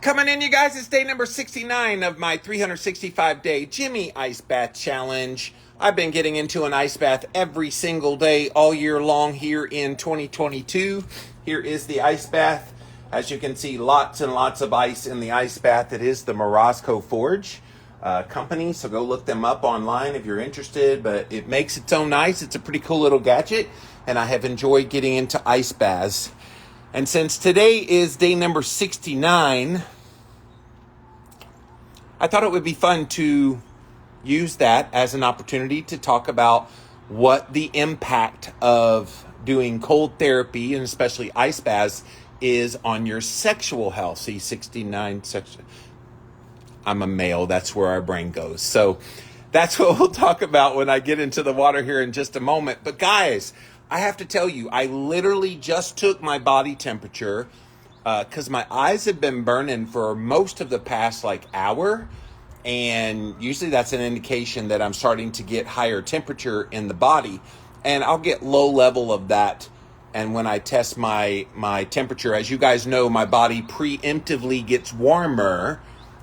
Coming in, you guys, it's day number 69 of my 365-day Jimmy Ice Bath Challenge. I've been getting into an ice bath every single day all year long here in 2022. Here is the ice bath. As you can see, lots and lots of ice in the ice bath. It is the Morosco Forge company, so go look them up online if you're interested. But it makes its own ice. It's a pretty cool little gadget, and I have enjoyed getting into ice baths. And since today is day number 69, I thought it would be fun to use that as an opportunity to talk about what the impact of doing cold therapy, and especially ice baths, is on your sexual health. See, 69, I'm a male, that's where our brain goes. So that's what we'll talk about when I get into the water here in just a moment. But guys, I have to tell you, I literally just took my body temperature because my eyes have been burning for most of the past hour. And usually that's an indication that I'm starting to get higher temperature in the body. And I'll get low level of that. And when I test my temperature, as you guys know, my body preemptively gets warmer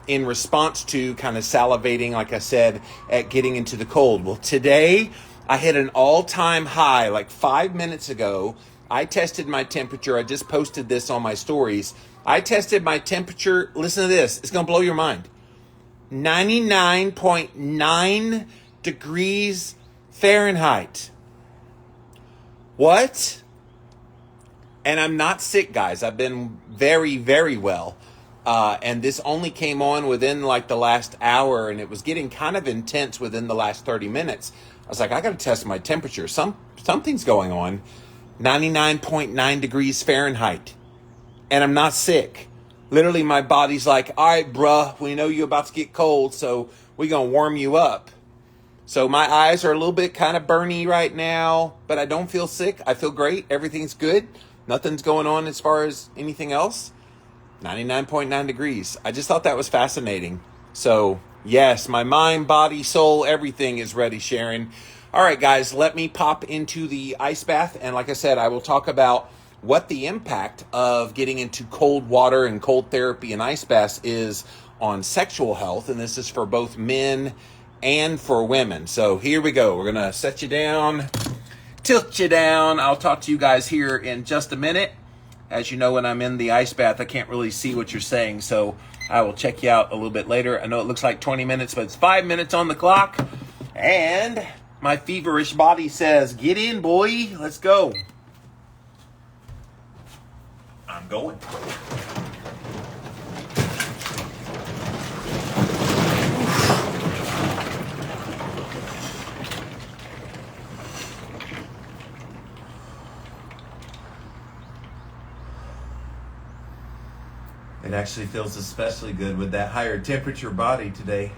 in response to kind of salivating, like I said, at getting into the cold. Well, today I hit an all-time high. Like 5 minutes ago, I tested my temperature. I just posted this on my stories. I tested my temperature. Listen to this. It's going to blow your mind. 99.9 degrees Fahrenheit. What? And I'm not sick, guys. I've been very, very well. And this only came on within the last hour, and it was getting kind of intense within the last 30 minutes. I was like, I got to test my temperature. Something's going on. 99.9 degrees Fahrenheit. And I'm not sick. Literally, my body's like, all right, bruh, we know you're about to get cold, so we're going to warm you up. So my eyes are a little bit kind of burny right now, but I don't feel sick. I feel great. Everything's good. Nothing's going on as far as anything else. 99.9 degrees. I just thought that was fascinating. So, yes, my mind, body, soul, everything is ready, Sharon. All right, guys, let me pop into the ice bath. And like I said, I will talk about what the impact of getting into cold water and cold therapy and ice baths is on sexual health. And this is for both men and for women. So here we go. We're going to set you down, tilt you down. I'll talk to you guys here in just a minute. As you know, when I'm in the ice bath, I can't really see what you're saying. So I will check you out a little bit later. I know it looks like 20 minutes, but it's 5 minutes on the clock. And my feverish body says, get in, boy. Let's go. I'm going. It actually feels especially good with that higher temperature body today.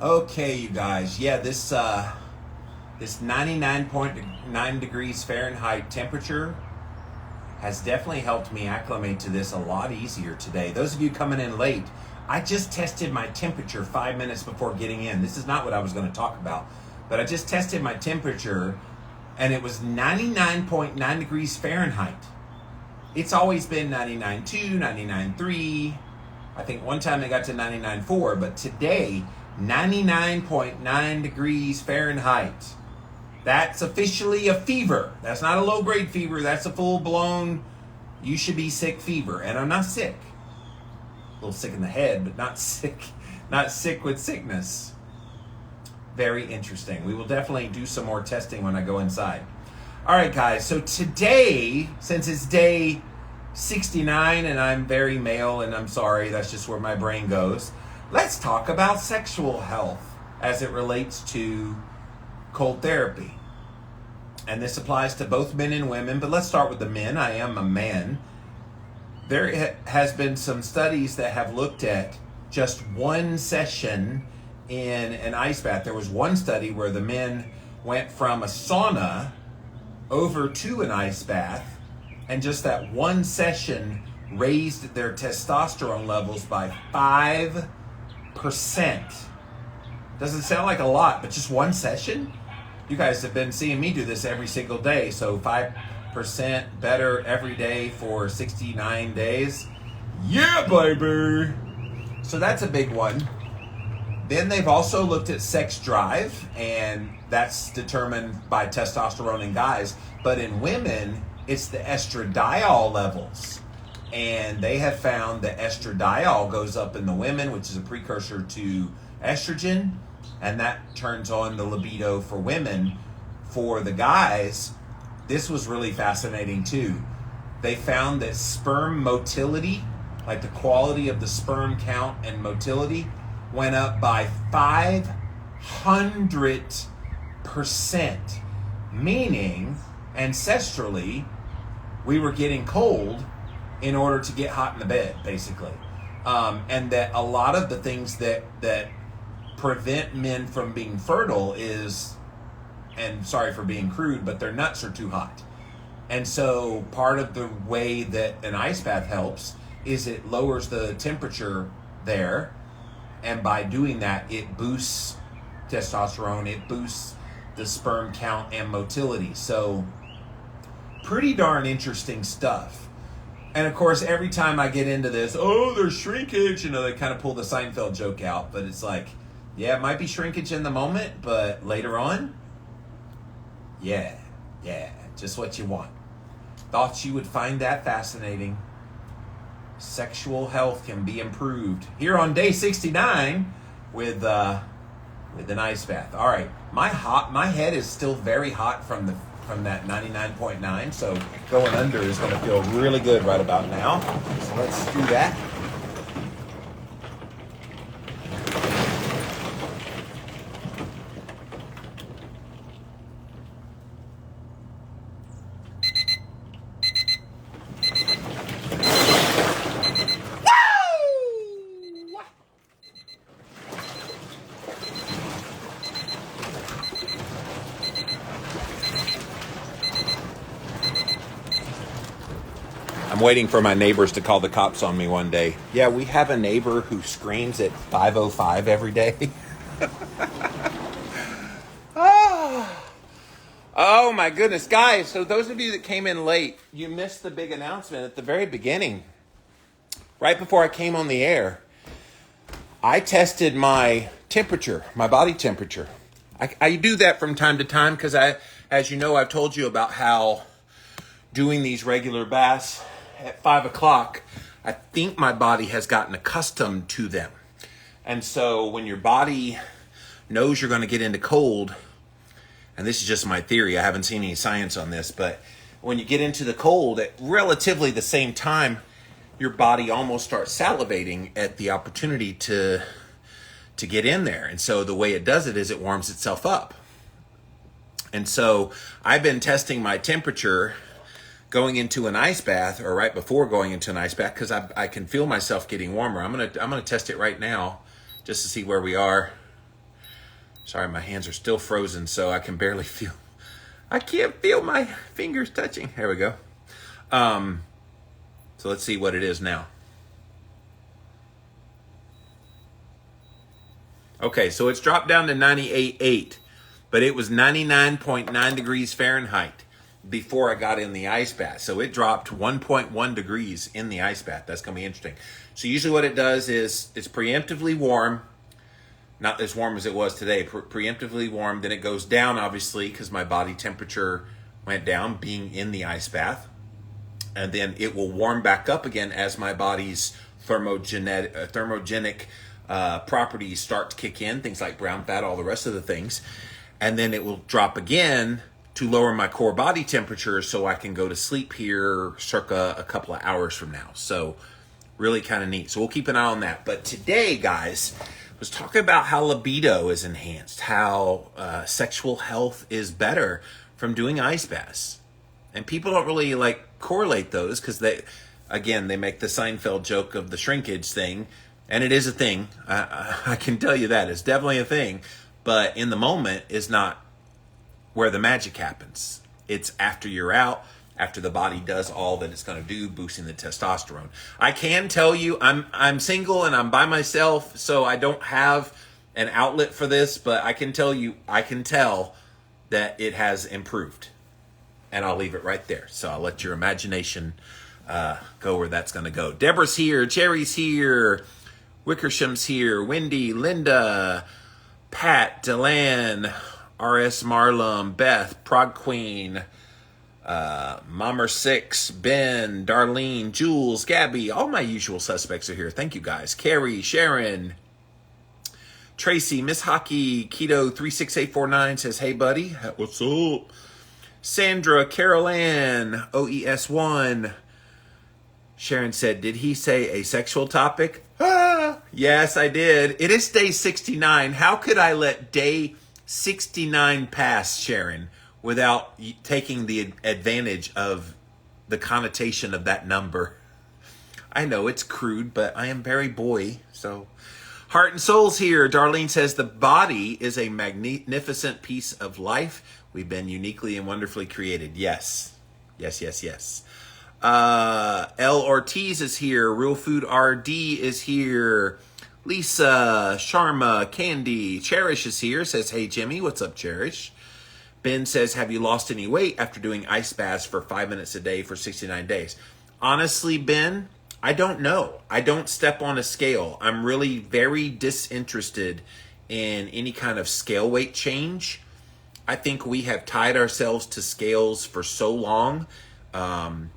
Okay, you guys. Yeah, this 99.9 degrees Fahrenheit temperature has definitely helped me acclimate to this a lot easier today. Those of you coming in late, I just tested my temperature 5 minutes before getting in. This is not what I was going to talk about, but I just tested my temperature, and it was 99.9 degrees Fahrenheit. It's always been 99.2, 99.3. I think one time it got to 99.4, but today, 99.9 degrees Fahrenheit. That's officially a fever. That's not a low-grade fever. That's a full-blown, you should be sick fever. And I'm not sick. little sick in the head, but not sick with sickness. Very interesting. We will definitely do some more testing when I go inside. All right, guys. So today, since it's day 69 and I'm very male, and I'm sorry, that's just where my brain goes, let's talk about sexual health as it relates to cold therapy. And this applies to both men and women, but let's start with the men. I am a man. There has been some studies that have looked at just one session in an ice bath. There was one study where the men went from a sauna over to an ice bath, and just that one session raised their testosterone levels by 5%. Doesn't sound like a lot, but just one session? You guys have been seeing me do this every single day, so 5% better every day for 69 days. Yeah, baby! So that's a big one. Then they've also looked at sex drive, and that's determined by testosterone in guys. But in women, it's the estradiol levels. And they have found that estradiol goes up in the women, which is a precursor to estrogen, and that turns on the libido for women. For the guys, this was really fascinating too. They found that sperm motility, like the quality of the sperm count and motility, went up by 500%, meaning ancestrally we were getting cold in order to get hot in the bed, basically. And that a lot of the things that prevent men from being fertile is, and sorry for being crude, but their nuts are too hot. And so part of the way that an ice bath helps is it lowers the temperature there, and by doing that it boosts testosterone, it boosts the sperm count and motility. So pretty darn interesting stuff. And of course, every time I get into this, oh, there's shrinkage, they kind of pull the Seinfeld joke out, but it's like, yeah, it might be shrinkage in the moment, but later on, yeah, just what you want. Thought you would find that fascinating. Sexual health can be improved here on day 69 with an ice bath. All right, my head is still very hot from that 99.9, so going under is going to feel really good right about now. So let's do that. I'm waiting for my neighbors to call the cops on me one day. Yeah, we have a neighbor who screams at 5:05 every day. Oh my goodness, guys. So those of you that came in late, you missed the big announcement at the very beginning. Right before I came on the air, I tested my temperature, my body temperature. I do that from time to time because as you know, I've told you about how doing these regular baths at 5 o'clock, I think my body has gotten accustomed to them. And so when your body knows you're going to get into cold, and this is just my theory, I haven't seen any science on this, but when you get into the cold at relatively the same time, your body almost starts salivating at the opportunity to get in there. And so the way it does it is it warms itself up. And so I've been testing my temperature going into an ice bath, or right before going into an ice bath, because I can feel myself getting warmer. I'm gonna test it right now just to see where we are. Sorry, my hands are still frozen, so I can barely feel. I can't feel my fingers touching. There we go. So let's see what it is now. Okay, so it's dropped down to 98.8, but it was 99.9 degrees Fahrenheit before I got in the ice bath. So it dropped 1.1 degrees in the ice bath. That's going to be interesting. So usually what it does is it's preemptively warm, not as warm as it was today, preemptively warm. Then it goes down, obviously, because my body temperature went down being in the ice bath. And then it will warm back up again as my body's thermogenic properties start to kick in, things like brown fat, all the rest of the things. And then it will drop again to lower my core body temperature so I can go to sleep here circa a couple of hours from now. So really kind of neat. So we'll keep an eye on that. But today, guys, I was talking about how libido is enhanced, how sexual health is better from doing ice baths. And people don't really like correlate those because they make the Seinfeld joke of the shrinkage thing. And it is a thing. I can tell you that. It's definitely a thing. But in the moment is not where the magic happens. It's after you're out, after the body does all that it's going to do, boosting the testosterone. I can tell you, I'm single and I'm by myself, so I don't have an outlet for this, but I can tell you, I can tell that it has improved. And I'll leave it right there. So I'll let your imagination go where that's going to go. Deborah's here, Cherry's here, Wickersham's here, Wendy, Linda, Pat, Delan, R.S. Marlum, Beth, Prog Queen, Mommer6, Ben, Darlene, Jules, Gabby, all my usual suspects are here. Thank you guys. Carrie, Sharon, Tracy, Miss Hockey, Keto36849 says, hey buddy, what's up? Sandra, Carol Ann, OES1. Sharon said, did he say a sexual topic? Yes, I did. It is day 69. How could I let day 69 pass, Sharon, without taking the advantage of the connotation of that number? I know it's crude, but I am very boy, so. Heart and Soul's here. Darlene says, the body is a magnificent piece of life. We've been uniquely and wonderfully created. Yes. Yes, yes, yes. L. Ortiz is here. Real Food RD is here. Lisa, Sharma, Candy, Cherish is here. Says, hey, Jimmy. What's up, Cherish? Ben says, have you lost any weight after doing ice baths for 5 minutes a day for 69 days? Honestly, Ben, I don't know. I don't step on a scale. I'm really very disinterested in any kind of scale weight change. I think we have tied ourselves to scales for so long,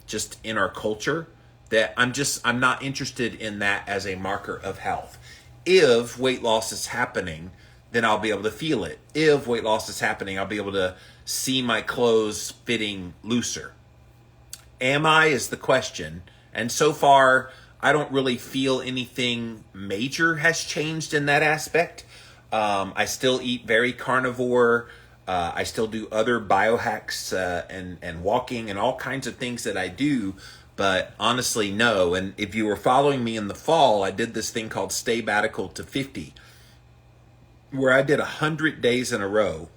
just in our culture, that I'm not interested in that as a marker of health. If weight loss is happening, then I'll be able to feel it. If weight loss is happening, I'll be able to see my clothes fitting looser. Am I is the question. And so far, I don't really feel anything major has changed in that aspect. I still eat very carnivore. I still do other biohacks and walking and all kinds of things that I do. But honestly, no. And if you were following me in the fall, I did this thing called Stay Batical to 50, where I did 100 days in a row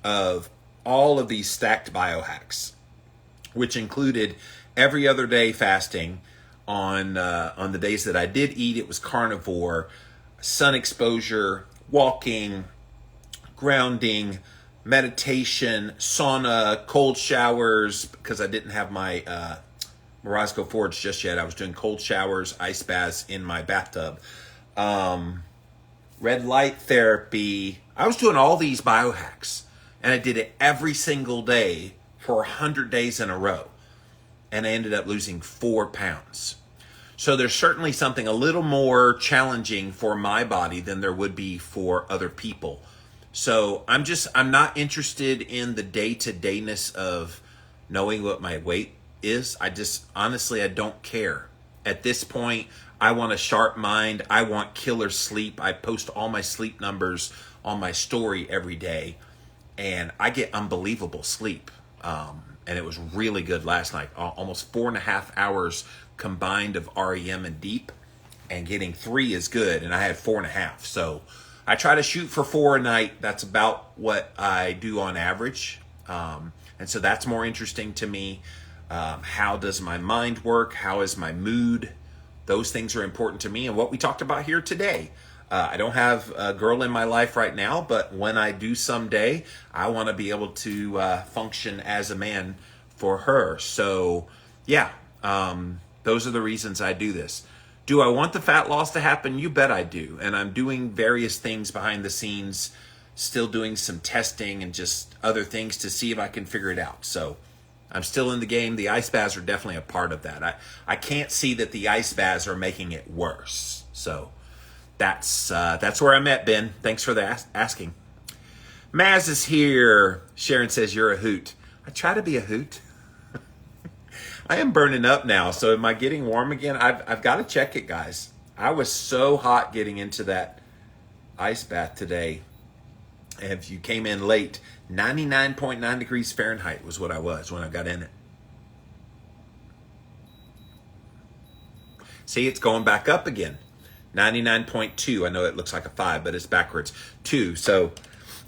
of all of these stacked biohacks, which included every other day fasting. On the days that I did eat, it was carnivore, sun exposure, walking, grounding, meditation, sauna, cold showers, because I didn't have my Morosco Forge just yet. I was doing cold showers, ice baths in my bathtub, red light therapy. I was doing all these biohacks, and I did it every single day for 100 days in a row. And I ended up losing 4 pounds. So there's certainly something a little more challenging for my body than there would be for other people. So I'm not interested in the day-to-dayness of knowing what my weight is. Honestly, I don't care. At this point, I want a sharp mind. I want killer sleep. I post all my sleep numbers on my story every day, and I get unbelievable sleep. And it was really good last night. Almost 4.5 hours combined of REM and deep, and getting 3 is good. And I had 4.5. So I try to shoot for 4 a night. That's about what I do on average. And so that's more interesting to me. How does my mind work? How is my mood? Those things are important to me. And what we talked about here today. I don't have a girl in my life right now, but when I do someday, I want to be able to function as a man for her. So, yeah, those are the reasons I do this. Do I want the fat loss to happen? You bet I do. And I'm doing various things behind the scenes, still doing some testing and just other things to see if I can figure it out. So, I'm still in the game. The ice baths are definitely a part of that. I can't see that the ice baths are making it worse. So that's where I'm at, Ben. Thanks for the asking. Maz is here. Sharon says you're a hoot. I try to be a hoot. I am burning up now. So am I getting warm again? I've got to check it, guys. I was so hot getting into that ice bath today. And if you came in late, 99.9 degrees Fahrenheit was what I was when I got in it. See, it's going back up again. 99.2. I know it looks like a 5, but it's backwards. 2. So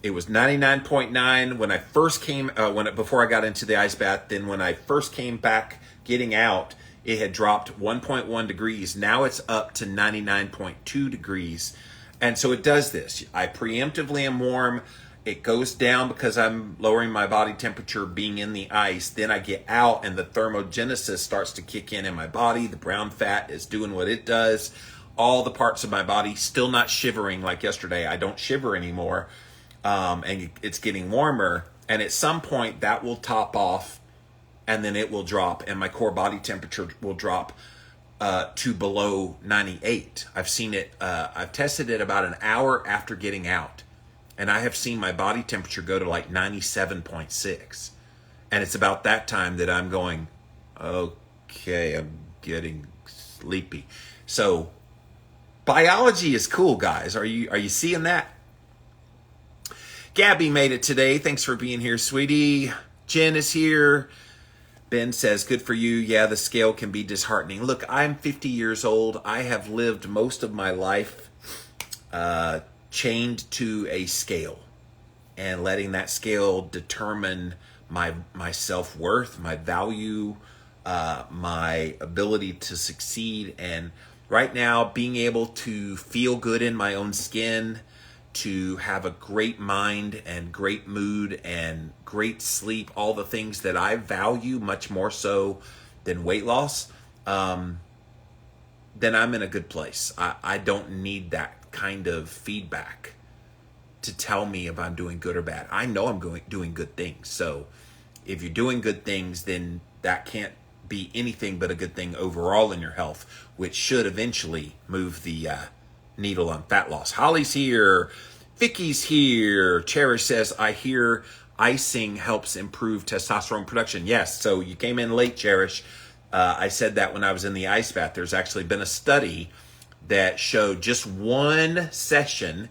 it was 99.9 when I first came, before I got into the ice bath. Then when I first came back getting out, it had dropped 1.1 degrees. Now it's up to 99.2 degrees. And so it does this. I preemptively am warm. It goes down because I'm lowering my body temperature being in the ice. Then I get out and the thermogenesis starts to kick in my body. The brown fat is doing what it does. All the parts of my body still not shivering like yesterday. I don't shiver anymore. And it's getting warmer. And at some point that will top off and then it will drop and my core body temperature will drop to below 98. I've seen it. I've tested it about an hour after getting out. And I have seen my body temperature go to like 97.6. And it's about that time that I'm going, okay, I'm getting sleepy. So biology is cool, guys. Are you seeing that? Gabby made it today. Thanks for being here, sweetie. Jen is here. Ben says, good for you. Yeah, the scale can be disheartening. Look, I'm 50 years old. I have lived most of my life chained to a scale and letting that scale determine my self-worth, my value, my ability to succeed. And right now, being able to feel good in my own skin, to have a great mind and great mood and great sleep, all the things that I value much more so than weight loss, then I'm in a good place. I don't need that kind of feedback to tell me if I'm doing good or bad. I know I'm doing good things. So if you're doing good things, then that can't be anything but a good thing overall in your health, which should eventually move the needle on fat loss. Holly's here. Vicky's here. Cherish says, I hear icing helps improve testosterone production. Yes, so you came in late, Cherish. I said that when I was in the ice bath. There's actually been a study that showed just one session.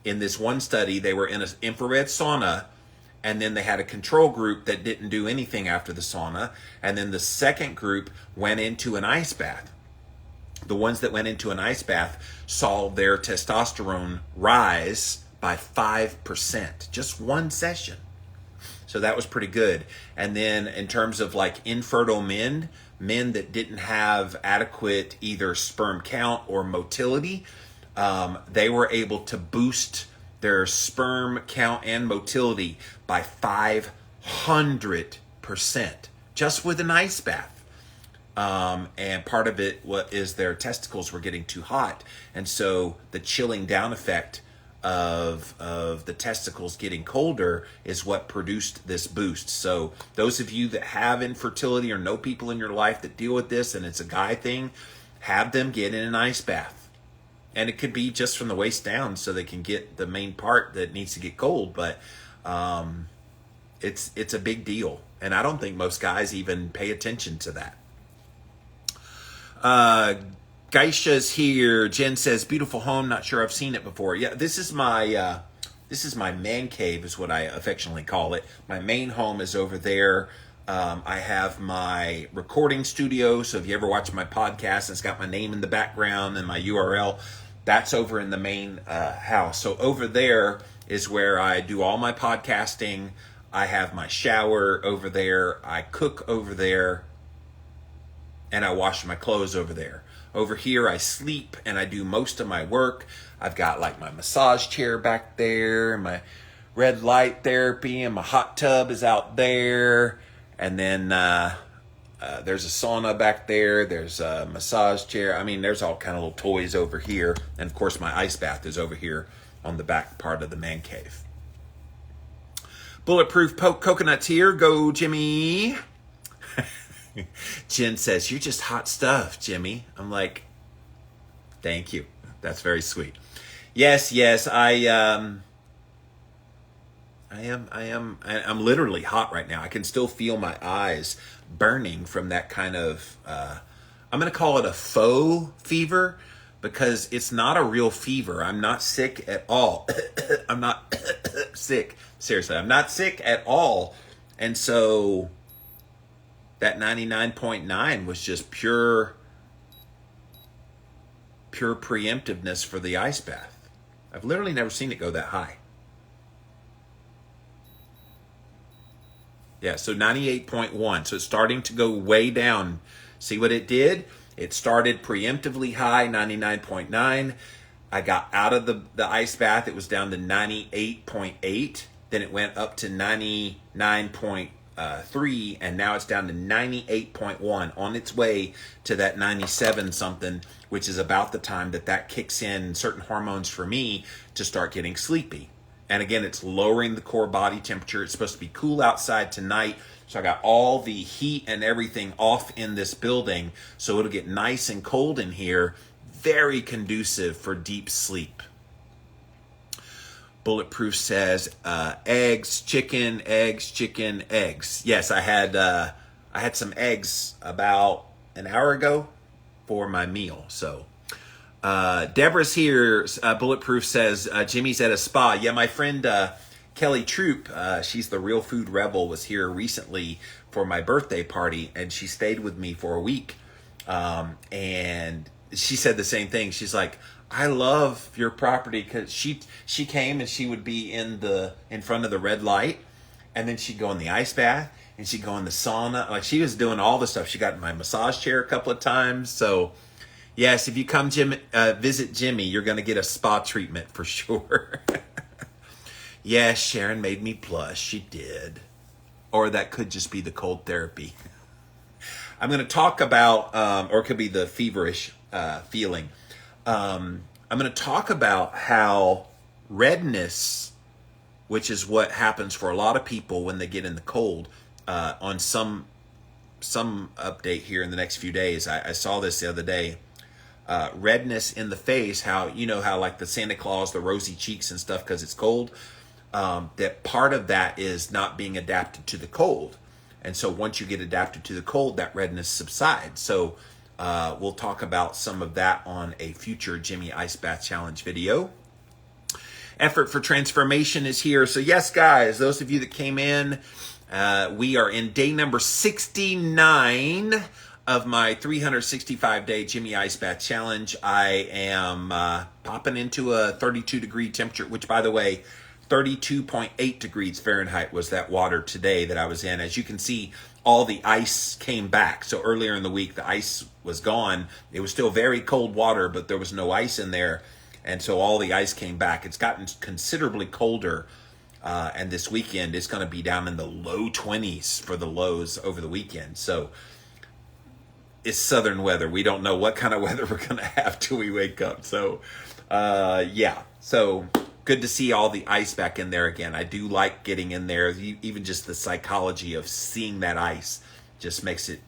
In this one study, they were in an infrared sauna, and then they had a control group that didn't do anything after the sauna, and then the second group went into an ice bath. The ones that went into an ice bath saw their testosterone rise by 5%, just one session. So that was pretty good. And then in terms of like infertile men that didn't have adequate either sperm count or motility, they were able to boost their sperm count and motility by 500% just with an ice bath. And part of it is their testicles were getting too hot. And so the chilling down effect of the testicles getting colder is what produced this boost. So those of you that have infertility or know people in your life that deal with this and it's a guy thing, have them get in an ice bath. And it could be just from the waist down so they can get the main part that needs to get cold. But it's a big deal. And I don't think most guys even pay attention to that. Geisha's here. Jen says, beautiful home. Not sure I've seen it before. Yeah, this is my man cave is what I affectionately call it. My main home is over there. I have my recording studio. So if you ever watch my podcast, it's got my name in the background and my URL. That's over in the main house. So over there is where I do all my podcasting. I have my shower over there. I cook over there. And I wash my clothes over there. Over here, I sleep and I do most of my work. I've got like my massage chair back there, my red light therapy, and my hot tub is out there. And then there's a sauna back there. There's a massage chair. I mean, there's all kind of little toys over here. And of course, my ice bath is over here on the back part of the man cave. Bulletproof coconuts here. Go, Jimmy. Jen says, you're just hot stuff, Jimmy. I'm like, thank you. That's very sweet. Yes, I'm literally hot right now. I can still feel my eyes burning from that kind of, I'm going to call it a faux fever, because it's not a real fever. I'm not sick at all. I'm not sick. Seriously, I'm not sick at all. And so that 99.9 was just pure preemptiveness for the ice bath. I've literally never seen it go that high. Yeah, so 98.1. So it's starting to go way down. See what it did? It started preemptively high, 99.9. I got out of the ice bath. It was down to 98.8. Then it went up to 99.3. And now it's down to 98.1, on its way to that 97 something, which is about the time that kicks in certain hormones for me to start getting sleepy. And again, it's lowering the core body temperature. It's supposed to be cool outside tonight. So I got all the heat and everything off in this building. So it'll get nice and cold in here. Very conducive for deep sleep. Bulletproof says, eggs, chicken, eggs. Yes, I had some eggs about an hour ago for my meal. So Deborah's here. Bulletproof says, Jimmy's at a spa. Yeah, my friend Kelly Troop, she's the Real Food Rebel, was here recently for my birthday party, and she stayed with me for a week. And she said the same thing. She's like, I love your property, because she came and she would be in front of the red light, and then she'd go in the ice bath, and she'd go in the sauna. Like, she was doing all the stuff. She got in my massage chair a couple of times. So yes, if you come visit Jimmy, you're going to get a spa treatment for sure. Yes, Sharon made me blush. She did. Or that could just be the cold therapy. I'm going to talk about, or it could be the feverish feeling. I'm going to talk about how redness, which is what happens for a lot of people when they get in the cold, on some update here in the next few days. I saw this the other day. Redness in the face, how like the Santa Claus, the rosy cheeks and stuff because it's cold, that part of that is not being adapted to the cold. And so once you get adapted to the cold, that redness subsides. So we'll talk about some of that on a future Jimmy Ice Bath Challenge video. Effort for Transformation is here. So yes, guys, those of you that came in, we are in day number 69 of my 365-day Jimmy Ice Bath Challenge. I am popping into a 32-degree temperature, which, by the way, 32.8 degrees Fahrenheit was that water today that I was in. As you can see, all the ice came back. So earlier in the week, the ice was gone. It was still very cold water, but there was no ice in there. And so all the ice came back. It's gotten considerably colder. And this weekend, it's going to be down in the low 20s for the lows over the weekend. So it's southern weather. We don't know what kind of weather we're going to have till we wake up. So, yeah. So good to see all the ice back in there again. I do like getting in there. Even just the psychology of seeing that ice just makes it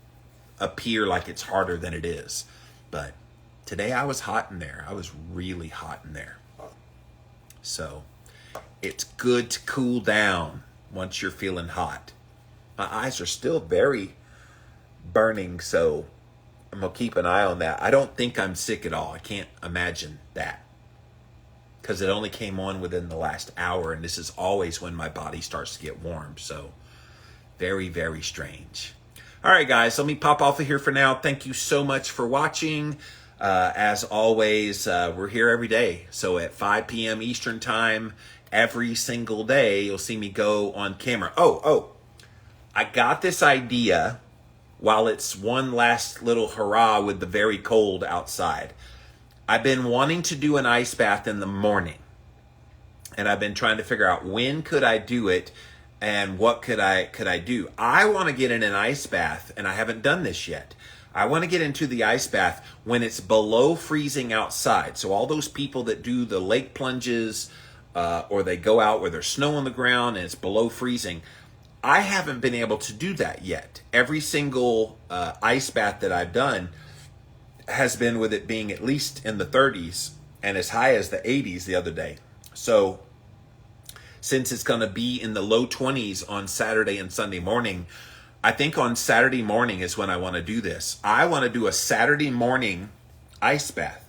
appear like it's harder than it is. But today I was hot in there. I was really hot in there. So it's good to cool down once you're feeling hot. My eyes are still very burning, so I'm going to keep an eye on that. I don't think I'm sick at all. I can't imagine that, because it only came on within the last hour, and this is always when my body starts to get warm. So very, very strange. All right, guys, let me pop off of here for now. Thank you so much for watching. As always, we're here every day. So at 5 p.m. Eastern time, every single day, you'll see me go on camera. Oh, I got this idea while it's one last little hurrah with the very cold outside. I've been wanting to do an ice bath in the morning, and I've been trying to figure out when could I do it and what could I do. I want to get in an ice bath, and I haven't done this yet. I want to get into the ice bath when it's below freezing outside. So all those people that do the lake plunges, or they go out where there's snow on the ground and it's below freezing. I haven't been able to do that yet. Every single ice bath that I've done has been with it being at least in the 30s and as high as the 80s the other day. So since it's going to be in the low 20s on Saturday and Sunday morning, I think on Saturday morning is when I want to do this. I want to do a Saturday morning ice bath.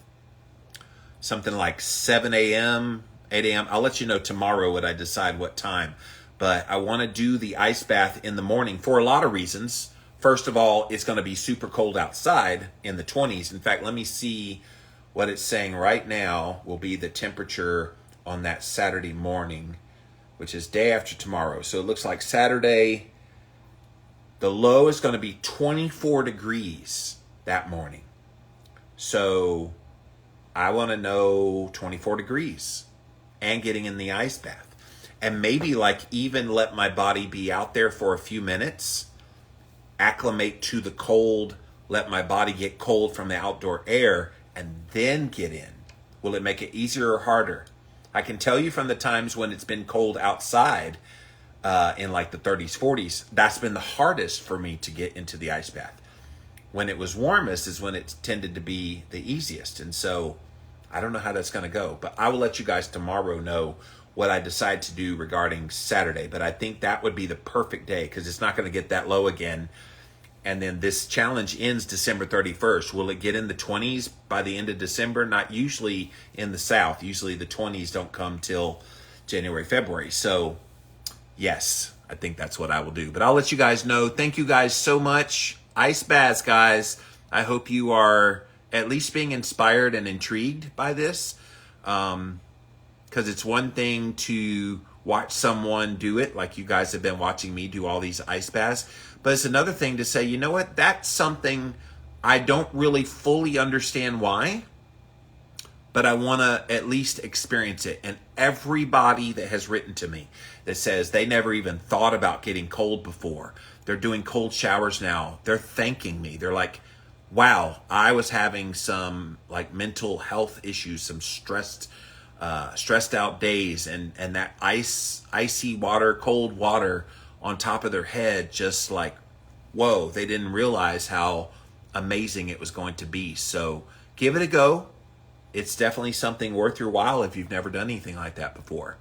Something like 7 a.m., 8 a.m. I'll let you know tomorrow when I decide what time. But I want to do the ice bath in the morning for a lot of reasons. First of all, it's going to be super cold outside in the 20s. In fact, let me see what it's saying right now will be the temperature on that Saturday morning, which is day after tomorrow. So it looks like Saturday, the low is going to be 24 degrees that morning. So I want to know 24 degrees and getting in the ice bath. And maybe like even let my body be out there for a few minutes, acclimate to the cold, let my body get cold from the outdoor air, and then get in. Will it make it easier or harder? I can tell you from the times when it's been cold outside in like the 30s, 40s, that's been the hardest for me to get into the ice bath. When it was warmest is when it tended to be the easiest. And so I don't know how that's going to go, but I will let you guys tomorrow know what I decide to do regarding Saturday. But I think that would be the perfect day because it's not going to get that low again. And then this challenge ends December 31st. Will it get in the 20s by the end of December? Not usually in the South. Usually the 20s don't come till January, February. So yes, I think that's what I will do. But I'll let you guys know. Thank you guys so much. Ice baths, guys. I hope you are at least being inspired and intrigued by this. Because it's one thing to watch someone do it, like you guys have been watching me do all these ice baths. But it's another thing to say, you know what, that's something I don't really fully understand why, but I want to at least experience it. And everybody that has written to me that says they never even thought about getting cold before, they're doing cold showers now, they're thanking me. They're like, wow, I was having some like mental health issues, some stressed out days, and that icy water, cold water on top of their head, just like, whoa, they didn't realize how amazing it was going to be. So give it a go. It's definitely something worth your while if you've never done anything like that before.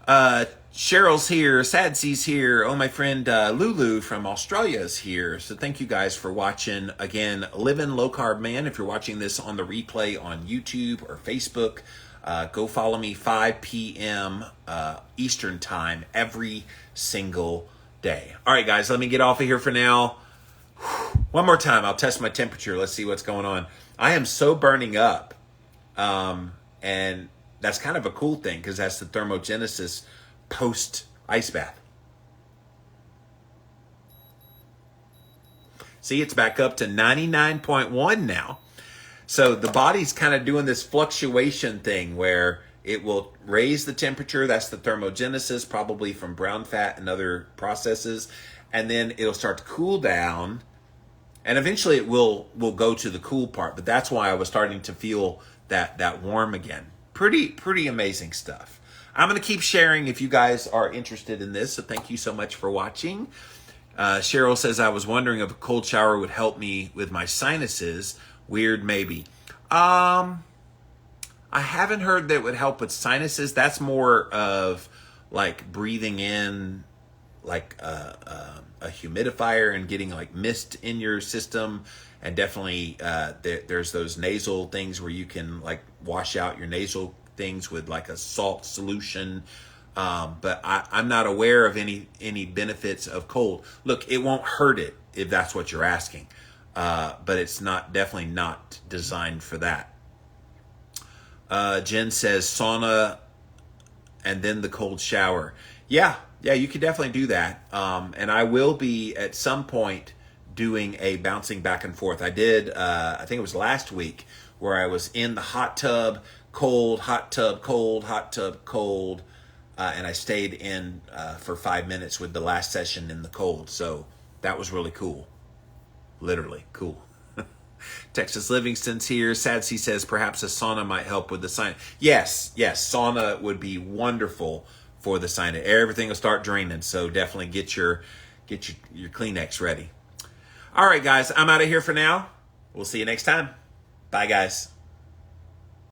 Cheryl's here, Sadsy's here. Oh, my friend Lulu from Australia is here. So thank you guys for watching. Again, Living Low Carb Man. If you're watching this on the replay on YouTube or Facebook, go follow me 5 p.m. Eastern time every single day. All right, guys, let me get off of here for now. One more time, I'll test my temperature. Let's see what's going on. I am so burning up. And that's kind of a cool thing because that's the thermogenesis post ice bath. See, it's back up to 99.1 now. So the body's kind of doing this fluctuation thing where it will raise the temperature. That's the thermogenesis, probably from brown fat and other processes. And then it'll start to cool down. And eventually it will go to the cool part. But that's why I was starting to feel that warm again. Pretty amazing stuff. I'm going to keep sharing if you guys are interested in this. So thank you so much for watching. Cheryl says, I was wondering if a cold shower would help me with my sinuses. Weird, maybe. I haven't heard that it would help with sinuses. That's more of like breathing in like a humidifier and getting like mist in your system. And definitely there's those nasal things where you can like wash out your nasal things with like a salt solution. But I'm not aware of any benefits of cold. Look, it won't hurt it if that's what you're asking. But it's definitely not designed for that. Jen says sauna and then the cold shower. Yeah, you could definitely do that. And I will be at some point doing a bouncing back and forth. I did, I think it was last week, where I was in the hot tub, cold, hot tub, cold, hot tub, cold. And I stayed in for 5 minutes with the last session in the cold. So that was really cool. Literally cool. Texas Livingston's here. Sadsy says perhaps a sauna might help with the sinus. Yes, sauna would be wonderful for the sinus. Everything will start draining, so definitely get your Kleenex ready. All right, guys, I'm out of here for now. We'll see you next time. Bye, guys.